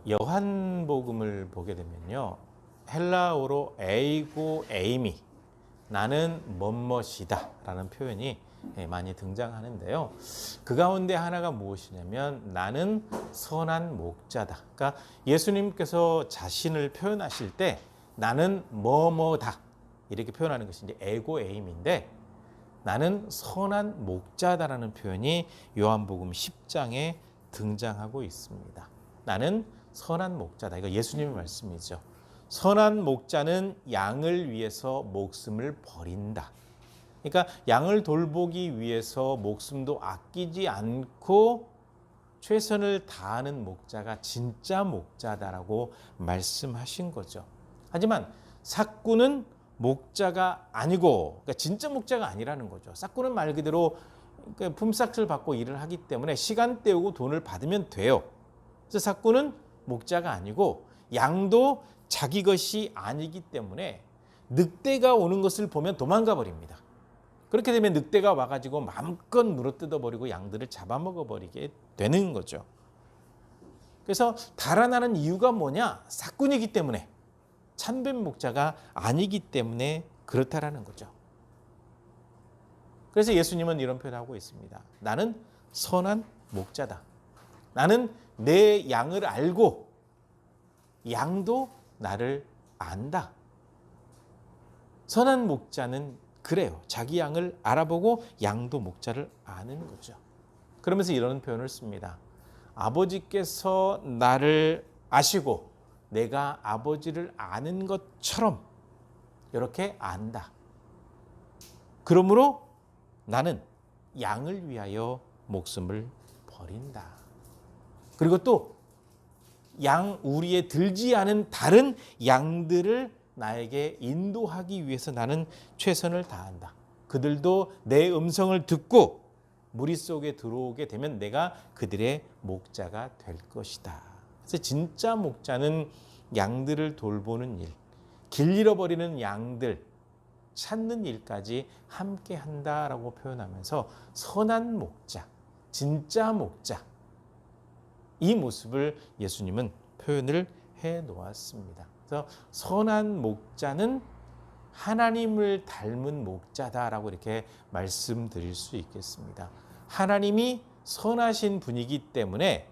요한복음을 보게 되면요, 헬라어로 에이고 에이미, 나는 뭐뭇이다 라는 표현이 많이 등장하는데요. 그 가운데 하나가 무엇이냐면 나는 선한 목자다. 그러니까 예수님께서 자신을 표현하실 때 나는 뭐뭐다 이렇게 표현하는 것이 이제 에고 에임인데, 나는 선한 목자다라는 표현이 요한복음 10장에 등장하고 있습니다. 나는 선한 목자다. 이거 예수님의 말씀이죠. 선한 목자는 양을 위해서 목숨을 버린다. 그러니까 양을 돌보기 위해서 목숨도 아끼지 않고 최선을 다하는 목자가 진짜 목자다라고 말씀하신 거죠. 하지만 삭구는 목자가 아니고, 그러니까 진짜 목자가 아니라는 거죠. 삭구는 말 그대로 품삯을 받고 일을 하기 때문에 시간 때우고 돈을 받으면 돼요. 그래서 삭구는 목자가 아니고 양도 자기 것이 아니기 때문에 늑대가 오는 것을 보면 도망가 버립니다. 그렇게 되면 늑대가 와가지고 마음껏 물어뜯어 버리고 양들을 잡아먹어 버리게 되는 거죠. 그래서 달아나는 이유가 뭐냐? 삭군이기 때문에, 참된 목자가 아니기 때문에 그렇다라는 거죠. 그래서 예수님은 이런 표현을 하고 있습니다. 나는 선한 목자다. 나는 내 양을 알고 양도 나를 안다. 선한 목자는 그래요. 자기 양을 알아보고 양도 목자를 아는 거죠. 그러면서 이런 표현을 씁니다. 아버지께서 나를 아시고 내가 아버지를 아는 것처럼 이렇게 안다. 그러므로 나는 양을 위하여 목숨을 버린다. 그리고 또 우리에 들지 않은 다른 양들을 나에게 인도하기 위해서 나는 최선을 다한다. 그들도 내 음성을 듣고 무리 속에 들어오게 되면 내가 그들의 목자가 될 것이다. 그래서 진짜 목자는 양들을 돌보는 일, 길 잃어버리는 양들 찾는 일까지 함께 한다라고 표현하면서 선한 목자, 진짜 목자, 이 모습을 예수님은 표현을 해 놓았습니다. 그래서 선한 목자는 하나님을 닮은 목자다라고 이렇게 말씀드릴 수 있겠습니다. 하나님이 선하신 분이기 때문에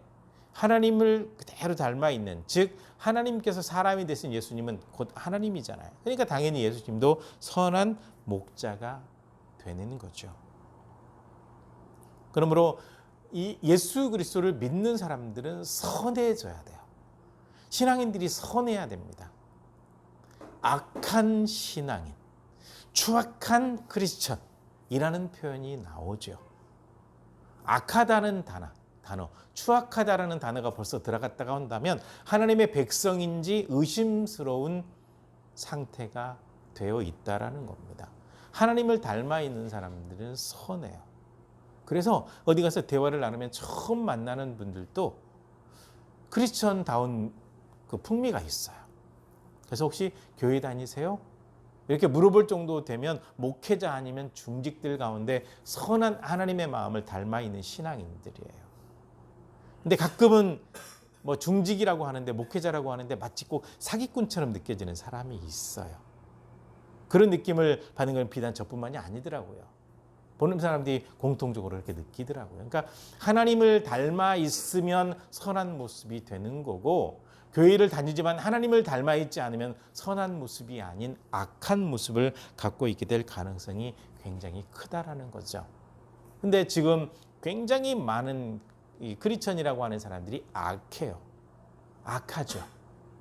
하나님을 그대로 닮아 있는, 즉 하나님께서 사람이 되신 예수님은 곧 하나님이잖아요. 그러니까 당연히 예수님도 선한 목자가 되는 거죠. 그러므로 이 예수 그리스도를 믿는 사람들은 선해져야 돼요. 신앙인들이 선해야 됩니다. 악한 신앙인, 추악한 크리스천이라는 표현이 나오죠. 악하다는 단어, 추악하다라는 단어가 벌써 들어갔다가 온다면 하나님의 백성인지 의심스러운 상태가 되어 있다라는 겁니다. 하나님을 닮아 있는 사람들은 선해요. 그래서 어디 가서 대화를 나누면 처음 만나는 분들도 크리스천다운 그 풍미가 있어요. 그래서 혹시 교회 다니세요? 이렇게 물어볼 정도 되면 목회자 아니면 중직들 가운데 선한 하나님의 마음을 닮아 있는 신앙인들이에요. 근데 가끔은 뭐 중직이라고 하는데, 목회자라고 하는데 마치 꼭 사기꾼처럼 느껴지는 사람이 있어요. 그런 느낌을 받는 건 비단 저뿐만이 아니더라고요. 보는 사람들이 공통적으로 그렇게 느끼더라고요. 그러니까 하나님을 닮아 있으면 선한 모습이 되는 거고, 교회를 다니지만 하나님을 닮아 있지 않으면 선한 모습이 아닌 악한 모습을 갖고 있게 될 가능성이 굉장히 크다라는 거죠. 근데 지금 굉장히 많은 이 크리스천이라고 하는 사람들이 악해요. 악하죠.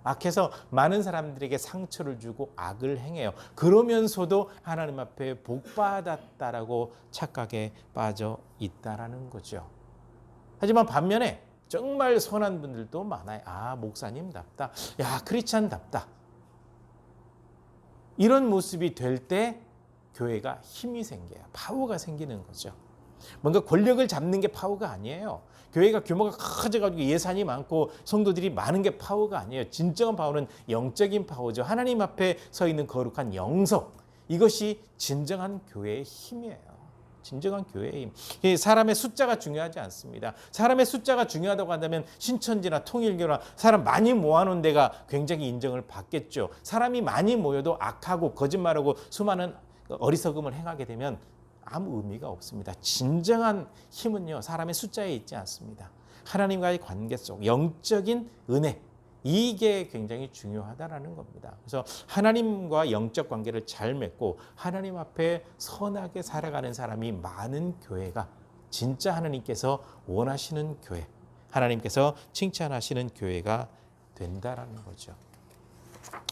악해서 많은 사람들에게 상처를 주고 악을 행해요. 그러면서도 하나님 앞에 복받았다라고 착각에 빠져 있다라는 거죠. 하지만 반면에 정말 선한 분들도 많아요. 아, 목사님답다. 야, 크리스찬답다. 이런 모습이 될 때 교회가 힘이 생겨요. 파워가 생기는 거죠. 뭔가 권력을 잡는 게 파워가 아니에요. 교회가 규모가 커져가지고 예산이 많고 성도들이 많은 게 파워가 아니에요. 진정한 파워는 영적인 파워죠. 하나님 앞에 서 있는 거룩한 영성. 이것이 진정한 교회의 힘이에요. 진정한 교회의 힘. 이 사람의 숫자가 중요하지 않습니다. 사람의 숫자가 중요하다고 한다면 신천지나 통일교나 사람 많이 모아놓은 데가 굉장히 인정을 받겠죠. 사람이 많이 모여도 악하고 거짓말하고 수많은 어리석음을 행하게 되면 아무 의미가 없습니다. 진정한 힘은요, 사람의 숫자에 있지 않습니다. 하나님과의 관계 속 영적인 은혜, 이게 굉장히 중요하다라는 겁니다. 그래서 하나님과 영적 관계를 잘 맺고 하나님 앞에 선하게 살아가는 사람이 많은 교회가 진짜 하나님께서 원하시는 교회, 하나님께서 칭찬하시는 교회가 된다라는 거죠.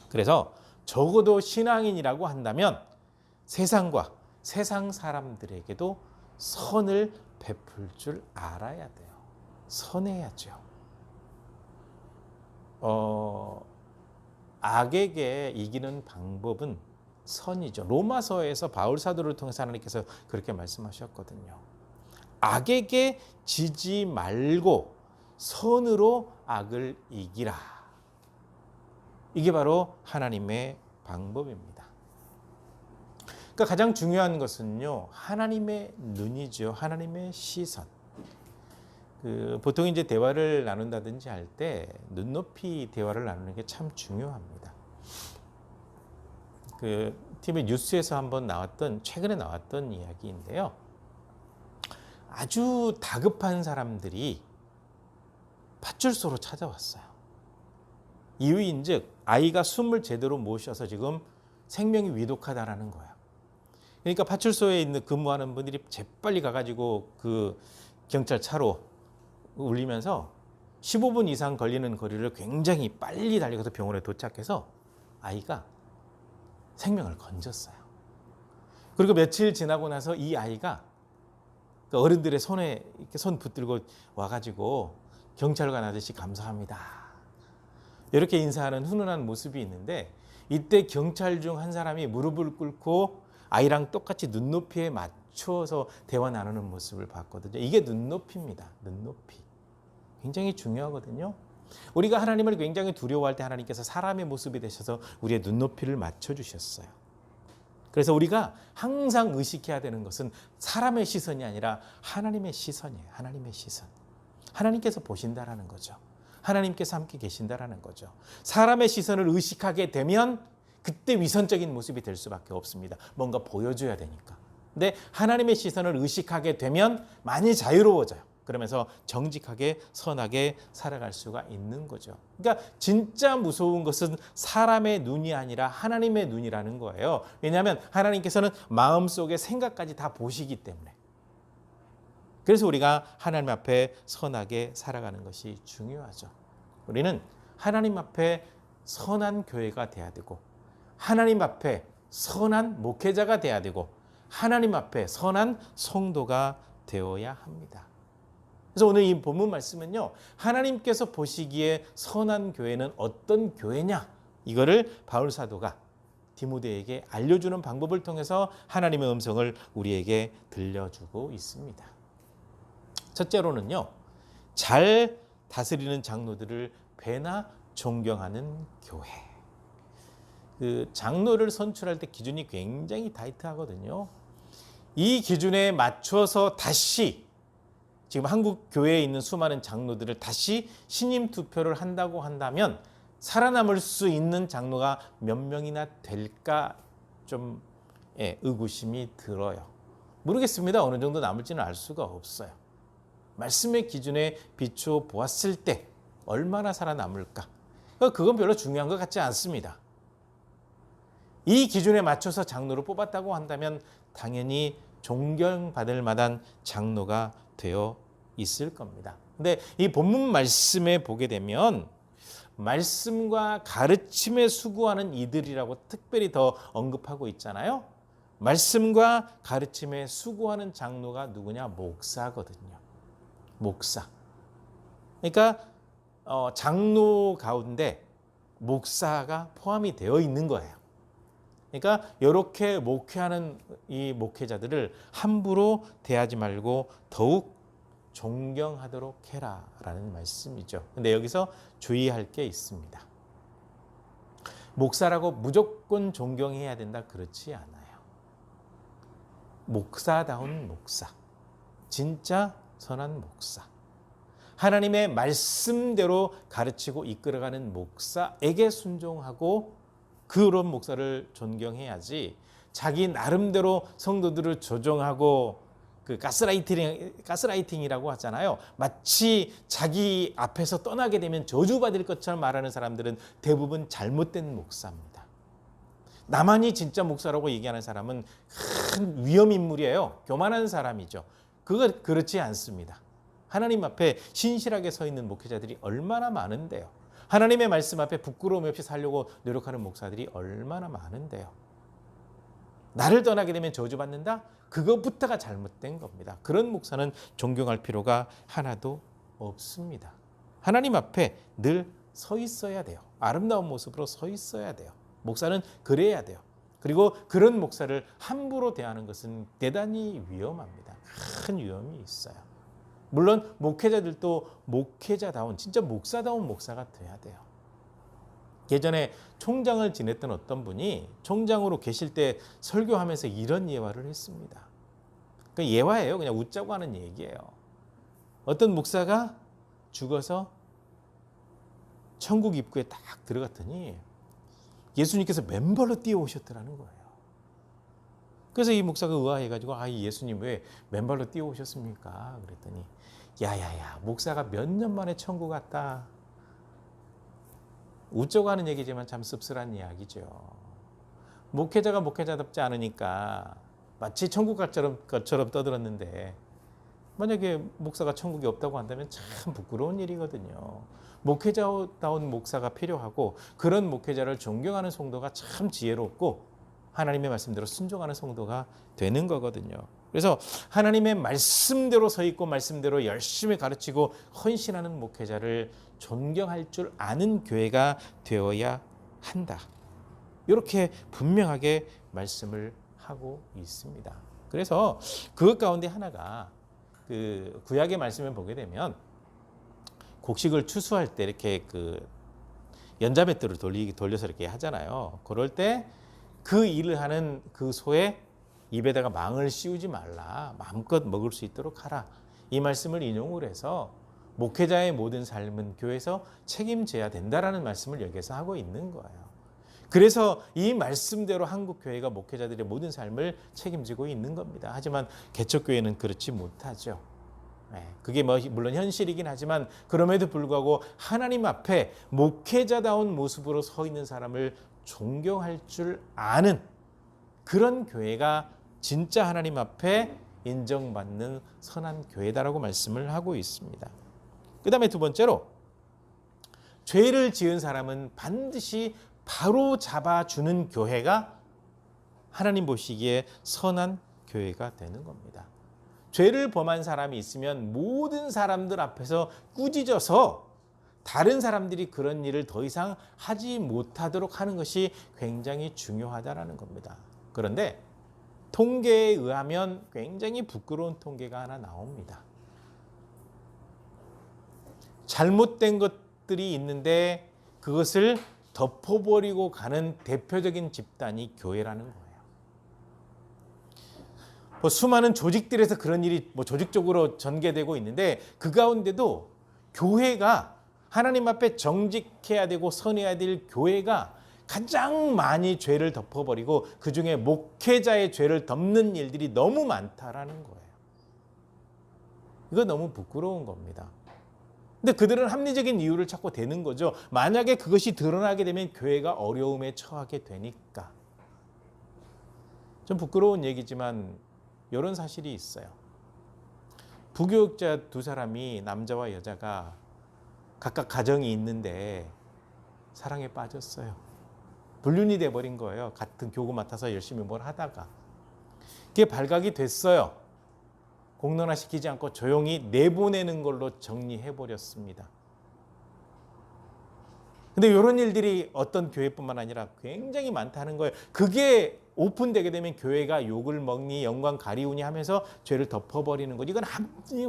그래서 적어도 신앙인이라고 한다면 세상과 세상 사람들에게도 선을 베풀 줄 알아야 돼요. 선해야죠. 악에게 이기는 방법은 선이죠. 로마서에서 바울 사도를 통해서 하나님께서 그렇게 말씀하셨거든요. 악에게 지지 말고 선으로 악을 이기라. 이게 바로 하나님의 방법입니다. 그러니까 가장 중요한 것은요, 하나님의 눈이죠. 하나님의 시선. 보통 이제 대화를 나눈다든지 할 때 눈높이 대화를 나누는 게 참 중요합니다. TV 뉴스에서 한번 나왔던, 최근에 나왔던 이야기인데요. 아주 다급한 사람들이 파출소로 찾아왔어요. 이유인즉 아이가 숨을 제대로 못 쉬어서 지금 생명이 위독하다라는 거예요. 그러니까 파출소에 있는 근무하는 분들이 재빨리 가가지고 그 경찰차로 울리면서 15분 이상 걸리는 거리를 굉장히 빨리 달려가서 병원에 도착해서 아이가 생명을 건졌어요. 그리고 며칠 지나고 나서 이 아이가 어른들의 손에 이렇게 손 붙들고 와가지고 경찰관 아저씨 감사합니다. 이렇게 인사하는 훈훈한 모습이 있는데, 이때 경찰 중 한 사람이 무릎을 꿇고 아이랑 똑같이 눈높이에 맞춰서 대화 나누는 모습을 봤거든요. 이게 눈높이입니다. 눈높이. 굉장히 중요하거든요. 우리가 하나님을 굉장히 두려워할 때 하나님께서 사람의 모습이 되셔서 우리의 눈높이를 맞춰주셨어요. 그래서 우리가 항상 의식해야 되는 것은 사람의 시선이 아니라 하나님의 시선이에요. 하나님의 시선. 하나님께서 보신다라는 거죠. 하나님께서 함께 계신다라는 거죠. 사람의 시선을 의식하게 되면 그때 위선적인 모습이 될 수밖에 없습니다. 뭔가 보여줘야 되니까. 근데 하나님의 시선을 의식하게 되면 많이 자유로워져요. 그러면서 정직하게 선하게 살아갈 수가 있는 거죠. 그러니까 진짜 무서운 것은 사람의 눈이 아니라 하나님의 눈이라는 거예요. 왜냐하면 하나님께서는 마음속의 생각까지 다 보시기 때문에. 그래서 우리가 하나님 앞에 선하게 살아가는 것이 중요하죠. 우리는 하나님 앞에 선한 교회가 돼야 되고, 하나님 앞에 선한 목회자가 돼야 되고, 하나님 앞에 선한 성도가 되어야 합니다. 그래서 오늘 이 본문 말씀은요, 하나님께서 보시기에 선한 교회는 어떤 교회냐, 이거를 바울 사도가 디모데에게 알려주는 방법을 통해서 하나님의 음성을 우리에게 들려주고 있습니다. 첫째로는요, 잘 다스리는 장로들을 배나 존경하는 교회. 장로를 선출할 때 기준이 굉장히 타이트하거든요. 이 기준에 맞춰서 다시 지금 한국 교회에 있는 수많은 장로들을 다시 신임 투표를 한다고 한다면 살아남을 수 있는 장로가 몇 명이나 될까 좀 의구심이 들어요. 모르겠습니다. 어느 정도 남을지는 알 수가 없어요. 말씀의 기준에 비추어 보았을 때 얼마나 살아남을까? 그건 별로 중요한 것 같지 않습니다. 이 기준에 맞춰서 장로를 뽑았다고 한다면 당연히 존경받을 만한 장로가 되어 있을 겁니다. 근데 이 본문 말씀에 보게 되면 말씀과 가르침에 수고하는 이들이라고 특별히 더 언급하고 있잖아요. 말씀과 가르침에 수고하는 장로가 누구냐? 목사거든요. 목사. 그러니까 장로 가운데 목사가 포함이 되어 있는 거예요. 그러니까 이렇게 목회하는 이 목회자들을 함부로 대하지 말고 더욱 존경하도록 해라라는 말씀이죠. 근데 여기서 주의할 게 있습니다. 목사라고 무조건 존경해야 된다, 그렇지 않아요. 목사다운 목사, 진짜 선한 목사, 하나님의 말씀대로 가르치고 이끌어가는 목사에게 순종하고 그런 목사를 존경해야지, 자기 나름대로 성도들을 조종하고 그 가스라이팅이라고 하잖아요. 마치 자기 앞에서 떠나게 되면 저주받을 것처럼 말하는 사람들은 대부분 잘못된 목사입니다. 나만이 진짜 목사라고 얘기하는 사람은 큰 위험인물이에요. 교만한 사람이죠. 그거 그렇지 않습니다. 하나님 앞에 신실하게 서 있는 목회자들이 얼마나 많은데요. 하나님의 말씀 앞에 부끄러움 없이 살려고 노력하는 목사들이 얼마나 많은데요. 나를 떠나게 되면 저주받는다? 그것부터가 잘못된 겁니다. 그런 목사는 존경할 필요가 하나도 없습니다. 하나님 앞에 늘 서 있어야 돼요. 아름다운 모습으로 서 있어야 돼요. 목사는 그래야 돼요. 그리고 그런 목사를 함부로 대하는 것은 대단히 위험합니다. 큰 위험이 있어요. 물론 목회자들도 목회자다운, 진짜 목사다운 목사가 돼야 돼요. 예전에 총장을 지냈던 어떤 분이 총장으로 계실 때 설교하면서 이런 예화를 했습니다. 그 예화예요. 그냥 웃자고 하는 얘기예요. 어떤 목사가 죽어서 천국 입구에 딱 들어갔더니 예수님께서 맨발로 뛰어오셨더라는 거예요. 그래서 이 목사가 의아해가지고 이 예수님 왜 맨발로 뛰어오셨습니까? 그랬더니 야야야, 목사가 몇 년 만에 천국 갔다. 웃자고 하는 얘기지만 참 씁쓸한 이야기죠. 목회자가 목회자답지 않으니까 마치 천국 것처럼 떠들었는데, 만약에 목사가 천국이 없다고 한다면 참 부끄러운 일이거든요. 목회자다운 목사가 필요하고, 그런 목회자를 존경하는 성도가 참 지혜롭고 하나님의 말씀대로 순종하는 성도가 되는 거거든요. 그래서 하나님의 말씀대로 서 있고 말씀대로 열심히 가르치고 헌신하는 목회자를 존경할 줄 아는 교회가 되어야 한다. 이렇게 분명하게 말씀을 하고 있습니다. 그래서 그것 가운데 하나가 그 구약의 말씀을 보게 되면 곡식을 추수할 때 이렇게 그 연자맷돌을 돌려서 이렇게 하잖아요. 그럴 때 그 일을 하는 그 소의 입에다가 망을 씌우지 말라. 마음껏 먹을 수 있도록 하라. 이 말씀을 인용을 해서 목회자의 모든 삶은 교회에서 책임져야 된다라는 말씀을 여기서 하고 있는 거예요. 그래서 이 말씀대로 한국 교회가 목회자들의 모든 삶을 책임지고 있는 겁니다. 하지만 개척교회는 그렇지 못하죠. 그게 물론 현실이긴 하지만 그럼에도 불구하고 하나님 앞에 목회자다운 모습으로 서 있는 사람을 존경할 줄 아는 그런 교회가 진짜 하나님 앞에 인정받는 선한 교회다라고 말씀을 하고 있습니다. 그 다음에 두 번째로, 죄를 지은 사람은 반드시 바로 잡아주는 교회가 하나님 보시기에 선한 교회가 되는 겁니다. 죄를 범한 사람이 있으면 모든 사람들 앞에서 꾸짖어서 다른 사람들이 그런 일을 더 이상 하지 못하도록 하는 것이 굉장히 중요하다라는 겁니다. 그런데 통계에 의하면 굉장히 부끄러운 통계가 하나 나옵니다. 잘못된 것들이 있는데 그것을 덮어버리고 가는 대표적인 집단이 교회라는 거예요. 수많은 조직들에서 그런 일이 조직적으로 전개되고 있는데, 그 가운데도 교회가 하나님 앞에 정직해야 되고 선해야 될 교회가 가장 많이 죄를 덮어버리고 그중에 목회자의 죄를 덮는 일들이 너무 많다라는 거예요. 이거 너무 부끄러운 겁니다. 근데 그들은 합리적인 이유를 찾고 대는 거죠. 만약에 그것이 드러나게 되면 교회가 어려움에 처하게 되니까. 좀 부끄러운 얘기지만 이런 사실이 있어요. 부교육자 두 사람이, 남자와 여자가 각각 가정이 있는데 사랑에 빠졌어요. 불륜이 돼버린 거예요. 같은 교구 맡아서 열심히 뭘 하다가. 그게 발각이 됐어요. 공론화시키지 않고 조용히 내보내는 걸로 정리해버렸습니다. 근데 이런 일들이 어떤 교회뿐만 아니라 굉장히 많다는 거예요. 그게 오픈되게 되면 교회가 욕을 먹니 영광 가리우니 하면서 죄를 덮어버리는 것. 이건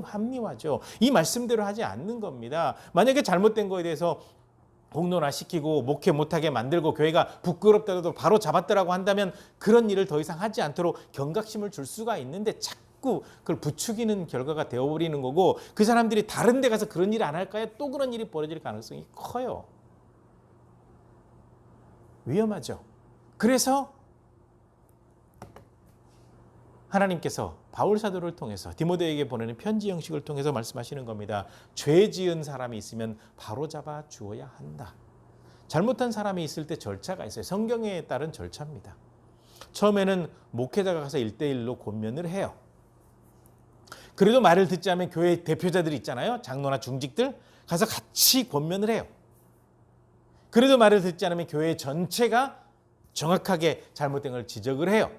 합리화죠. 이 말씀대로 하지 않는 겁니다. 만약에 잘못된 거에 대해서 공론화 시키고 목회 못하게 만들고 교회가 부끄럽다고 바로 잡았더라고 한다면 그런 일을 더 이상 하지 않도록 경각심을 줄 수가 있는데 자꾸 그걸 부추기는 결과가 되어버리는 거고, 그 사람들이 다른 데 가서 그런 일을 안 할까요? 또 그런 일이 벌어질 가능성이 커요. 위험하죠. 그래서 하나님께서 바울 사도를 통해서 디모데에게 보내는 편지 형식을 통해서 말씀하시는 겁니다. 죄 지은 사람이 있으면 바로잡아 주어야 한다. 잘못한 사람이 있을 때 절차가 있어요. 성경에 따른 절차입니다. 처음에는 목회자가 가서 1대1로 권면을 해요. 그래도 말을 듣지 않으면 교회 대표자들이 있잖아요. 장로나 중직들 가서 같이 권면을 해요. 그래도 말을 듣지 않으면 교회 전체가 정확하게 잘못된 걸 지적을 해요.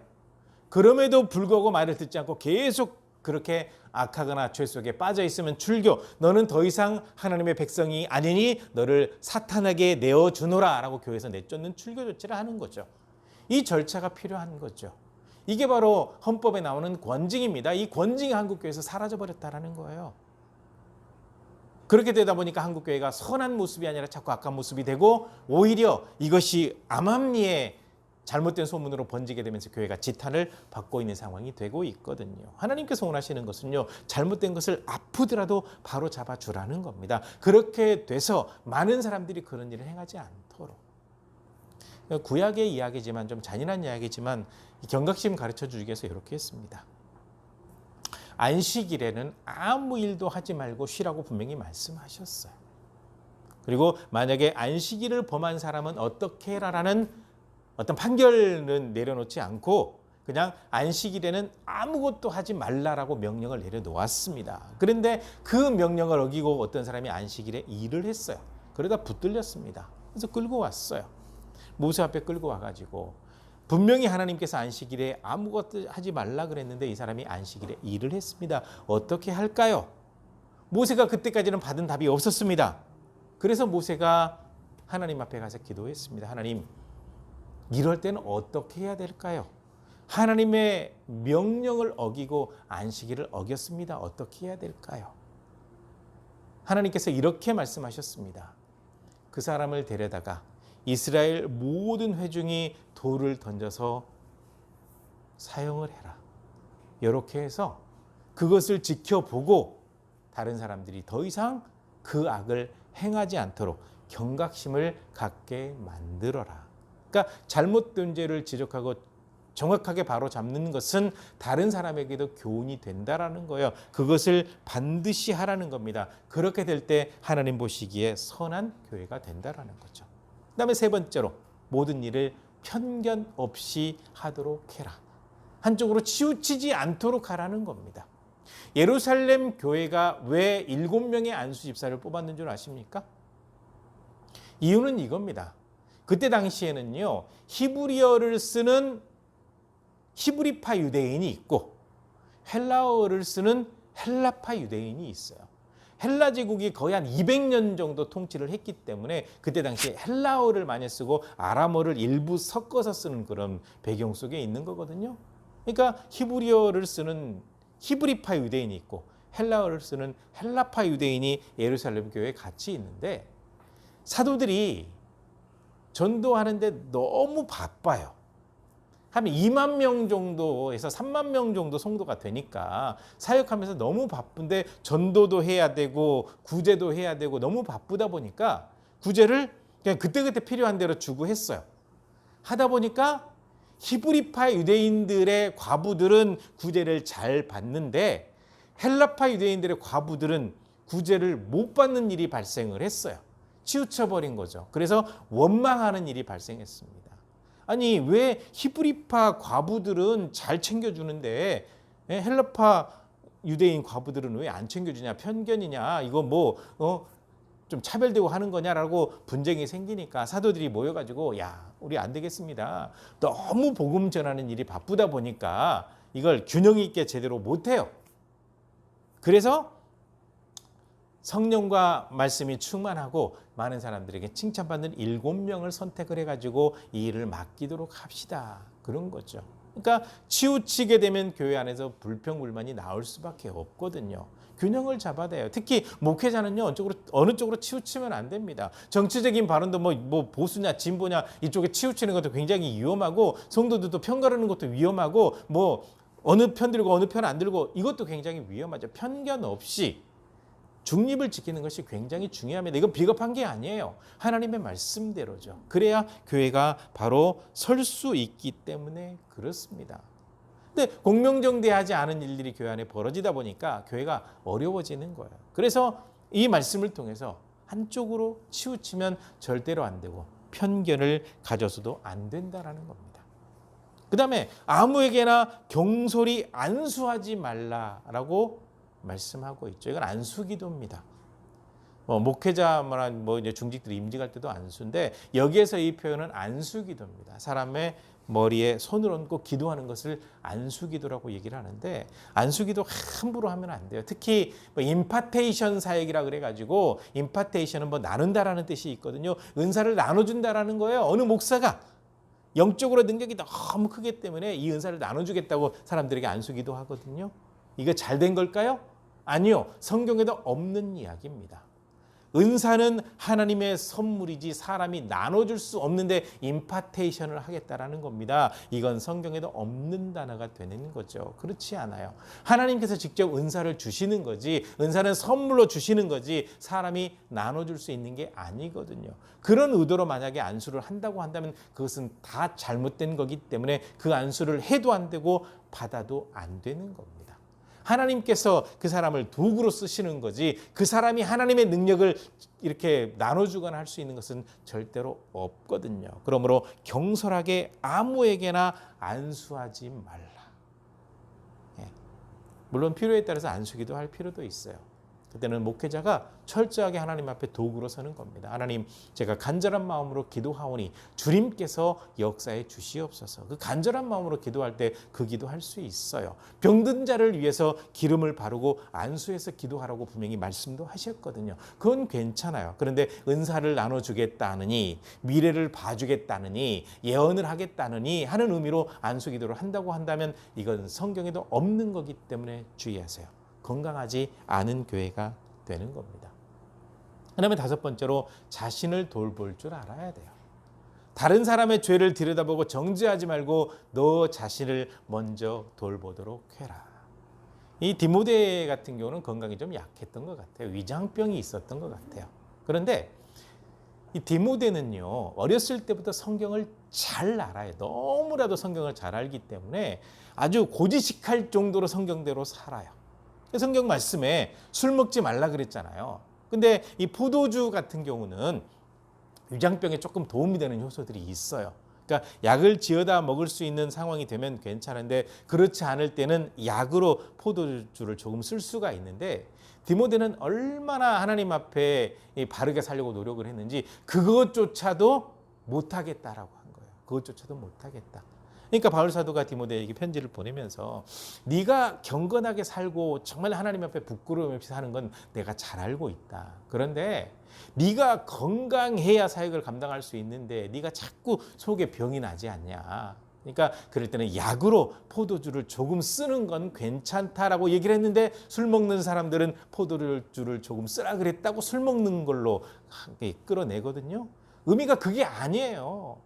그럼에도 불구하고 말을 듣지 않고 계속 그렇게 악하거나 죄 속에 빠져 있으면 출교, 너는 더 이상 하나님의 백성이 아니니 너를 사탄에게 내어주노라 라고 교회에서 내쫓는 출교 조치를 하는 거죠. 이 절차가 필요한 거죠. 이게 바로 헌법에 나오는 권징입니다. 이 권징이 한국교회에서 사라져버렸다는 거예요. 그렇게 되다 보니까 한국교회가 선한 모습이 아니라 자꾸 악한 모습이 되고, 오히려 이것이 암암리에 잘못된 소문으로 번지게 되면서 교회가 지탄을 받고 있는 상황이 되고 있거든요. 하나님께서 원하시는 것은요, 잘못된 것을 아프더라도 바로 잡아주라는 겁니다. 그렇게 돼서 많은 사람들이 그런 일을 행하지 않도록. 구약의 이야기지만, 좀 잔인한 이야기지만 경각심 가르쳐주기 위해서 이렇게 했습니다. 안식일에는 아무 일도 하지 말고 쉬라고 분명히 말씀하셨어요. 그리고 만약에 안식일을 범한 사람은 어떻게 해라라는 어떤 판결은 내려놓지 않고 그냥 안식일에는 아무것도 하지 말라라고 명령을 내려놓았습니다. 그런데 그 명령을 어기고 어떤 사람이 안식일에 일을 했어요. 그러다 붙들렸습니다. 그래서 끌고 왔어요. 모세 앞에 끌고 와가지고 분명히 하나님께서 안식일에 아무것도 하지 말라 그랬는데 이 사람이 안식일에 일을 했습니다. 어떻게 할까요? 모세가 그때까지는 받은 답이 없었습니다. 그래서 모세가 하나님 앞에 가서 기도했습니다. 하나님, 이럴 때는 어떻게 해야 될까요? 하나님의 명령을 어기고 안식일을 어겼습니다. 어떻게 해야 될까요? 하나님께서 이렇게 말씀하셨습니다. 그 사람을 데려다가 이스라엘 모든 회중이 돌을 던져서 사형을 해라. 이렇게 해서 그것을 지켜보고 다른 사람들이 더 이상 그 악을 행하지 않도록 경각심을 갖게 만들어라. 그러니까 잘못된 죄를 지적하고 정확하게 바로 잡는 것은 다른 사람에게도 교훈이 된다라는 거예요. 그것을 반드시 하라는 겁니다. 그렇게 될 때 하나님 보시기에 선한 교회가 된다라는 거죠. 그다음에 세 번째로, 모든 일을 편견 없이 하도록 해라. 한쪽으로 치우치지 않도록 하라는 겁니다. 예루살렘 교회가 왜 7명의 안수 집사를 뽑았는 줄 아십니까? 이유는 이겁니다. 그때 당시에는요, 히브리어를 쓰는 히브리파 유대인이 있고 헬라어를 쓰는 헬라파 유대인이 있어요. 헬라 제국이 거의 한 200년 정도 통치를 했기 때문에 그때 당시에 헬라어를 많이 쓰고 아람어를 일부 섞어서 쓰는 그런 배경 속에 있는 거거든요. 그러니까 히브리어를 쓰는 히브리파 유대인이 있고 헬라어를 쓰는 헬라파 유대인이 예루살렘 교회에 같이 있는데, 사도들이 전도하는데 너무 바빠요. 한 2만 명 정도에서 3만 명 정도 성도가 되니까 사역하면서 너무 바쁜데 전도도 해야 되고 구제도 해야 되고 너무 바쁘다 보니까 구제를 그냥 그때그때 필요한 대로 주고 했어요. 하다 보니까 히브리파 유대인들의 과부들은 구제를 잘 받는데 헬라파 유대인들의 과부들은 구제를 못 받는 일이 발생을 했어요. 치우쳐버린 거죠. 그래서 원망하는 일이 발생했습니다. 아니, 왜 히브리파 과부들은 잘 챙겨주는데 헬라파 유대인 과부들은 왜 안 챙겨주냐, 편견이냐, 이거 좀 차별되고 하는 거냐라고 분쟁이 생기니까 사도들이 모여가지고, 야, 우리 안 되겠습니다. 너무 복음 전하는 일이 바쁘다 보니까 이걸 균형 있게 제대로 못해요. 그래서 성령과 말씀이 충만하고 많은 사람들에게 칭찬받는 7명을 선택을 해가지고 이 일을 맡기도록 합시다. 그런 거죠. 그러니까 치우치게 되면 교회 안에서 불평불만이 나올 수밖에 없거든요. 균형을 잡아야 돼요. 특히 목회자는요, 어느 쪽으로 치우치면 안 됩니다. 정치적인 발언도 뭐 보수냐 진보냐 이쪽에 치우치는 것도 굉장히 위험하고, 성도들도 편가르는 것도 위험하고, 뭐 어느 편 들고 어느 편 안 들고 이것도 굉장히 위험하죠. 편견 없이 중립을 지키는 것이 굉장히 중요합니다. 이건 비겁한 게 아니에요. 하나님의 말씀대로죠. 그래야 교회가 바로 설 수 있기 때문에 그렇습니다. 근데 공명정대하지 않은 일들이 교회 안에 벌어지다 보니까 교회가 어려워지는 거예요. 그래서 이 말씀을 통해서 한쪽으로 치우치면 절대로 안 되고, 편견을 가져서도 안 된다라는 겁니다. 그 다음에 아무에게나 경솔히 안수하지 말라라고 말씀하고 있죠. 이건 안수기도입니다. 목회자나 이제 중직들이 임직할 때도 안수인데, 여기에서 이 표현은 안수기도입니다. 사람의 머리에 손을 얹고 기도하는 것을 안수기도라고 얘기를 하는데, 안수기도 함부로 하면 안 돼요. 특히 임파테이션 사역이라 그래가지고, 임파테이션은 나눈다라는 뜻이 있거든요. 은사를 나눠준다라는 거예요. 어느 목사가 영적으로 능력이 너무 크기 때문에 이 은사를 나눠주겠다고 사람들에게 안수기도 하거든요. 이거 잘된 걸까요? 아니요. 성경에도 없는 이야기입니다. 은사는 하나님의 선물이지 사람이 나눠줄 수 없는데 임파테이션을 하겠다라는 겁니다. 이건 성경에도 없는 단어가 되는 거죠. 그렇지 않아요. 하나님께서 직접 은사를 주시는 거지, 은사는 선물로 주시는 거지 사람이 나눠줄 수 있는 게 아니거든요. 그런 의도로 만약에 안수를 한다고 한다면 그것은 다 잘못된 거기 때문에 그 안수를 해도 안 되고 받아도 안 되는 겁니다. 하나님께서 그 사람을 도구로 쓰시는 거지, 그 사람이 하나님의 능력을 이렇게 나눠주거나 할 수 있는 것은 절대로 없거든요. 그러므로 경솔하게 아무에게나 안수하지 말라. 물론 필요에 따라서 안수기도 할 필요도 있어요. 그때는 목회자가 철저하게 하나님 앞에 도구로 서는 겁니다. 하나님, 제가 간절한 마음으로 기도하오니 주님께서 역사해 주시옵소서. 그 간절한 마음으로 기도할 때 그 기도할 수 있어요. 병든 자를 위해서 기름을 바르고 안수해서 기도하라고 분명히 말씀도 하셨거든요. 그건 괜찮아요. 그런데 은사를 나눠주겠다느니, 미래를 봐주겠다느니, 예언을 하겠다느니 하는 의미로 안수 기도를 한다고 한다면 이건 성경에도 없는 거기 때문에 주의하세요. 건강하지 않은 교회가 되는 겁니다. 그다음에 다섯 번째로, 자신을 돌볼 줄 알아야 돼요. 다른 사람의 죄를 들여다보고 정죄하지 말고 너 자신을 먼저 돌보도록 해라. 이 디모데 같은 경우는 건강이 좀 약했던 것 같아요. 위장병이 있었던 것 같아요. 그런데 이 디모데는요, 어렸을 때부터 성경을 잘 알아요. 너무나도 성경을 잘 알기 때문에 아주 고지식할 정도로 성경대로 살아요. 성경 말씀에 술 먹지 말라 그랬잖아요. 근데 이 포도주 같은 경우는 위장병에 조금 도움이 되는 효소들이 있어요. 그러니까 약을 지어다 먹을 수 있는 상황이 되면 괜찮은데, 그렇지 않을 때는 약으로 포도주를 조금 쓸 수가 있는데, 디모데는 얼마나 하나님 앞에 바르게 살려고 노력을 했는지 그것조차도 못하겠다라고 한 거예요. 그것조차도 못하겠다. 그러니까 바울 사도가 디모데에게 편지를 보내면서, 네가 경건하게 살고 정말 하나님 앞에 부끄러움 없이 사는 건 내가 잘 알고 있다. 그런데 네가 건강해야 사역을 감당할 수 있는데 네가 자꾸 속에 병이 나지 않냐. 그러니까 그럴 때는 약으로 포도주를 조금 쓰는 건 괜찮다라고 얘기를 했는데, 술 먹는 사람들은 포도주를 조금 쓰라 그랬다고 술 먹는 걸로 끌어내거든요. 의미가 그게 아니에요.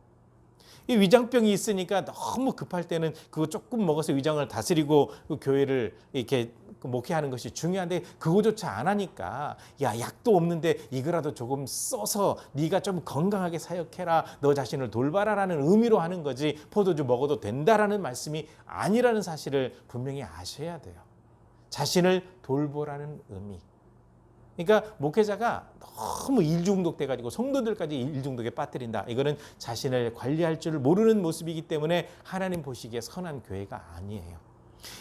이 위장병이 있으니까 너무 급할 때는 그거 조금 먹어서 위장을 다스리고 그 교회를 이렇게 목회하는 것이 중요한데, 그거조차 안 하니까, 야, 약도 없는데 이거라도 조금 써서 네가 좀 건강하게 사역해라, 너 자신을 돌봐라라는 의미로 하는 거지, 포도주 먹어도 된다라는 말씀이 아니라는 사실을 분명히 아셔야 돼요. 자신을 돌보라는 의미. 그러니까 목회자가 너무 일중독 돼가지고 성도들까지 일중독에 빠뜨린다. 이거는 자신을 관리할 줄 모르는 모습이기 때문에 하나님 보시기에 선한 교회가 아니에요.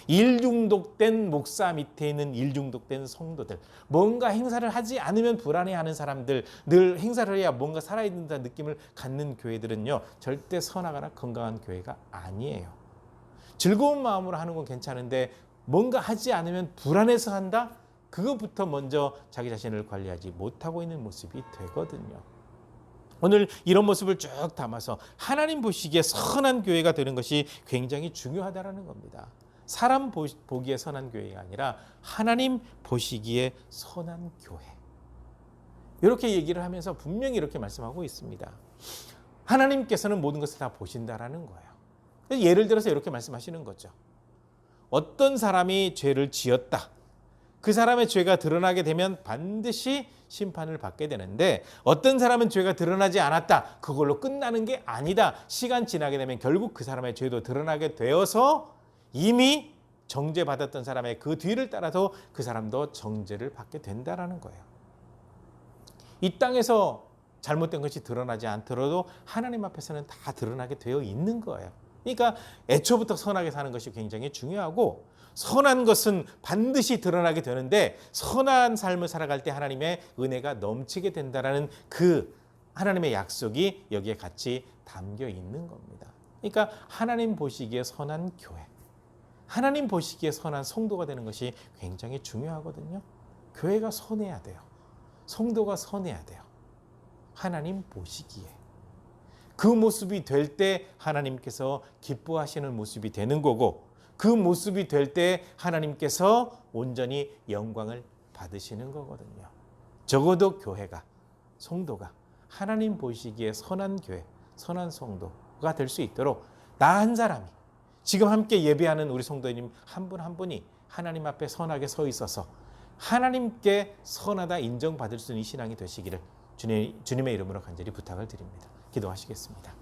일중독된 목사 밑에 있는 일중독된 성도들, 뭔가 행사를 하지 않으면 불안해하는 사람들, 늘 행사를 해야 뭔가 살아있는다는 느낌을 갖는 교회들은요, 절대 선하거나 건강한 교회가 아니에요. 즐거운 마음으로 하는 건 괜찮은데 뭔가 하지 않으면 불안해서 한다? 그것부터 먼저 자기 자신을 관리하지 못하고 있는 모습이 되거든요. 오늘 이런 모습을 쭉 담아서 하나님 보시기에 선한 교회가 되는 것이 굉장히 중요하다는 겁니다. 사람 보기에 선한 교회가 아니라 하나님 보시기에 선한 교회. 이렇게 얘기를 하면서 분명히 이렇게 말씀하고 있습니다. 하나님께서는 모든 것을 다 보신다라는 거예요. 예를 들어서 이렇게 말씀하시는 거죠. 어떤 사람이 죄를 지었다. 그 사람의 죄가 드러나게 되면 반드시 심판을 받게 되는데, 어떤 사람은 죄가 드러나지 않았다. 그걸로 끝나는 게 아니다. 시간 지나게 되면 결국 그 사람의 죄도 드러나게 되어서 이미 정죄받았던 사람의 그 뒤를 따라서 그 사람도 정죄를 받게 된다라는 거예요. 이 땅에서 잘못된 것이 드러나지 않더라도 하나님 앞에서는 다 드러나게 되어 있는 거예요. 그러니까 애초부터 선하게 사는 것이 굉장히 중요하고, 선한 것은 반드시 드러나게 되는데 선한 삶을 살아갈 때 하나님의 은혜가 넘치게 된다라는 그 하나님의 약속이 여기에 같이 담겨 있는 겁니다. 그러니까 하나님 보시기에 선한 교회, 하나님 보시기에 선한 성도가 되는 것이 굉장히 중요하거든요. 교회가 선해야 돼요. 성도가 선해야 돼요. 하나님 보시기에. 그 모습이 될 때 하나님께서 기뻐하시는 모습이 되는 거고, 그 모습이 될 때 하나님께서 온전히 영광을 받으시는 거거든요. 적어도 교회가, 성도가 하나님 보시기에 선한 교회, 선한 성도가 될 수 있도록 나 한 사람이, 지금 함께 예배하는 우리 성도님 한 분 한 분이 하나님 앞에 선하게 서 있어서 하나님께 선하다 인정받을 수 있는 이 신앙이 되시기를 주님의 이름으로 간절히 부탁을 드립니다. 기도하시겠습니다.